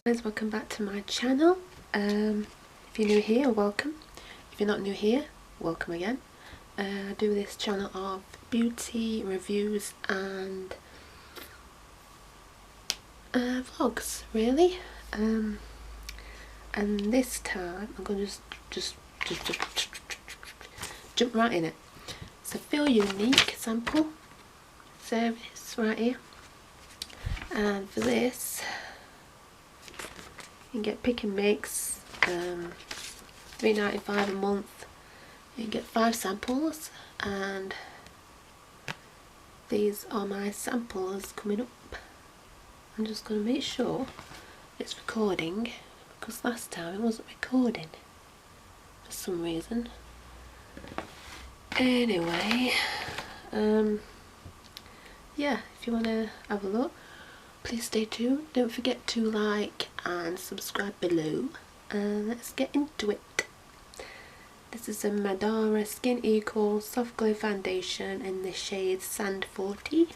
Guys, welcome back to my channel. If you're new here, welcome. If you're not new here, welcome again. I do this channel of beauty reviews and vlogs, really. And this time I'm going to just jump right in it. It's a Feelunique sample service right here, and for this you can get pick and mix, $3.95 a month. You can get 5 samples, and these are my samples coming up. I'm just going to make sure it's recording, because last time it wasn't recording for some reason. Anyway, yeah, if you want to have a look, please stay tuned. Don't forget to like and subscribe below, and let's get into it. This is a Madara Skin Equal Soft Glow Foundation in the shade Sand 40.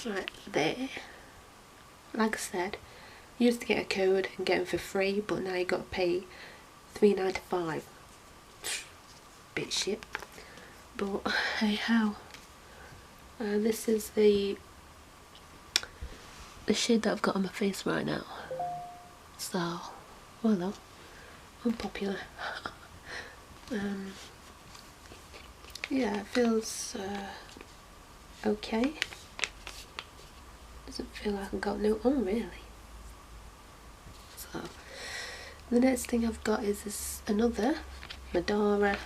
Right there. Like I said, you used to get a code and get them for free, but now you got to pay $3.95. Bit shit, but hey ho. This is the shade that I've got on my face right now. So, hello, unpopular. Yeah, it feels okay. Doesn't feel like I've got no on really. So, the next thing I've got is this another Madara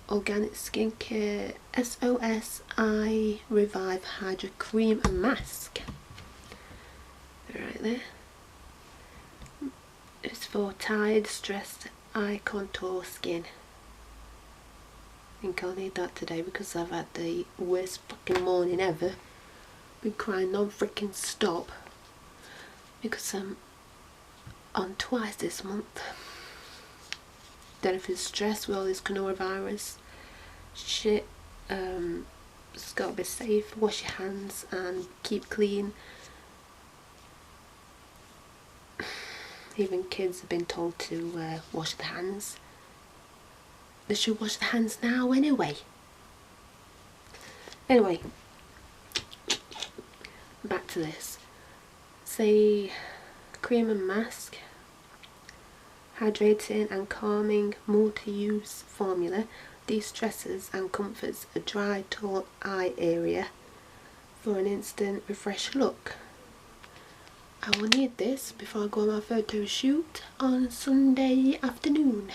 Organic Skincare SOS Eye Revive Hydra Cream and Mask. Right there. It's for tired, stressed eye contour skin. I think I'll need that today because I've had the worst fucking morning ever. Been crying non-freaking stop because I'm on twice this month. Don't know if it's stress with all this coronavirus shit. Just gotta be safe, wash your hands and keep clean. Even kids have been told to wash their hands. They should wash their hands now anyway. Anyway, back to this. Say cream and mask. Hydrating and calming multi-use formula de-stresses and comforts a dry, dull eye area for an instant refresh look. I will need this before I go on my photo shoot on Sunday afternoon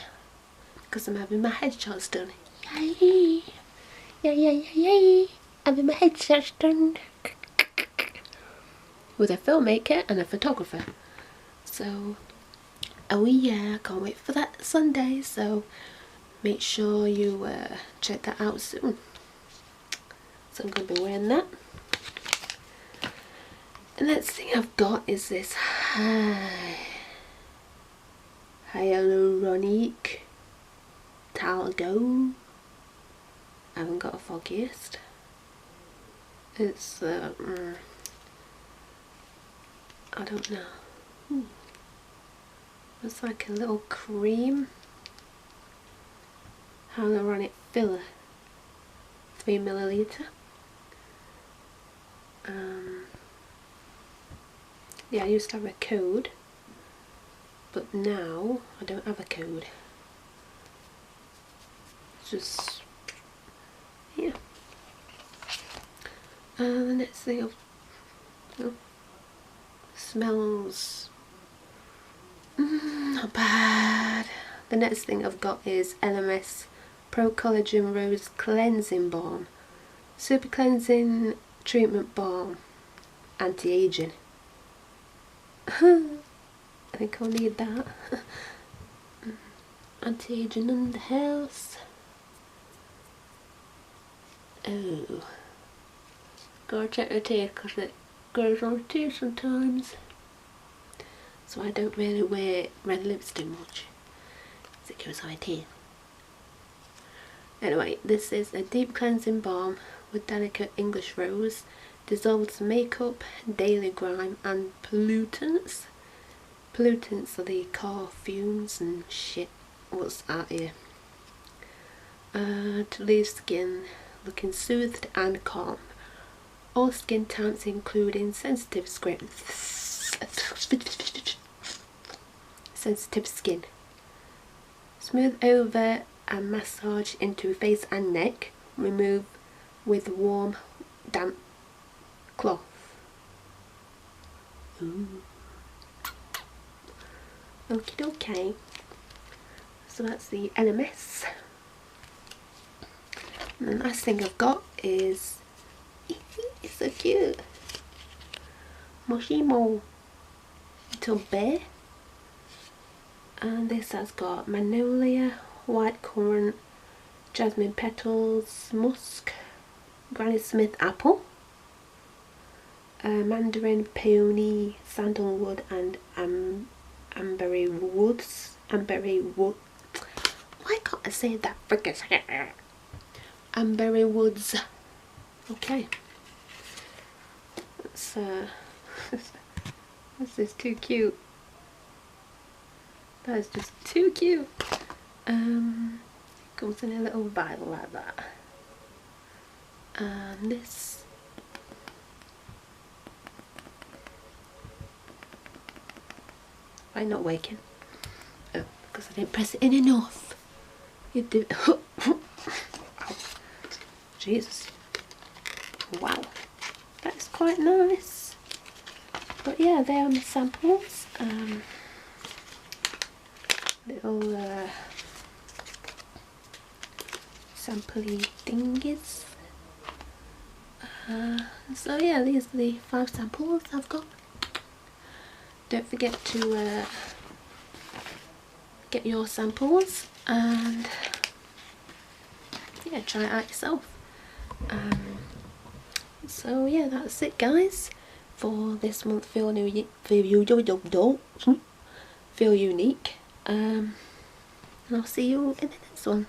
because I'm having my headshots done. Yay! Yay! Having my headshots done with a filmmaker and a photographer. So, oh yeah, I can't wait for that Sunday, so make sure you check that out soon. So I'm going to be wearing that. The next thing I've got is this Hyaluronic Talgo. I haven't got a foggiest. It's I don't know. It's like a little cream. Hyaluronic filler, 3 ml. Yeah, I used to have a code, but now I don't have a code. It's just, yeah. The next thing smells not bad. The next thing I've got is LMS Pro Collagen Rose Cleansing Balm, Super Cleansing Treatment Balm, Anti-Aging. I think I'll need that. Anti-Aging in the house. Oh, gotta check the teeth because it goes on the teeth sometimes. So I don't really wear red lipstick much, because it goes on my teeth. Anyway, this is a deep cleansing balm with delicate English rose, dissolves makeup, daily grime and pollutants. Pollutants are the car fumes and shit. What's that here? To leave skin looking soothed and calm. All skin types including sensitive skin. Sensitive skin. Smooth over and massage into face and neck. Remove with warm, damp cloth. Ooh. Okie dokie. So that's the LMS. And the last thing I've got is, it's so cute, Moshimo little bear, and this has got magnolia, white currant, jasmine petals, musk, Granny Smith apple, mandarin, peony, sandalwood and amberry woods. Why can't I say that freaking amberry woods? Okay, that's this is too cute. That is just too cute. Comes in a little vial like that, and this I'm not waking. Oh, because I didn't press it in enough. You do. Jesus. Wow. That's quite nice. But yeah, they are my samples. Little sampley thingies. So yeah, these are the 5 samples I've got. Don't forget to get your samples and yeah, try it out yourself. So yeah, that's it guys for this month. Feelunique. And I'll see you in the next one.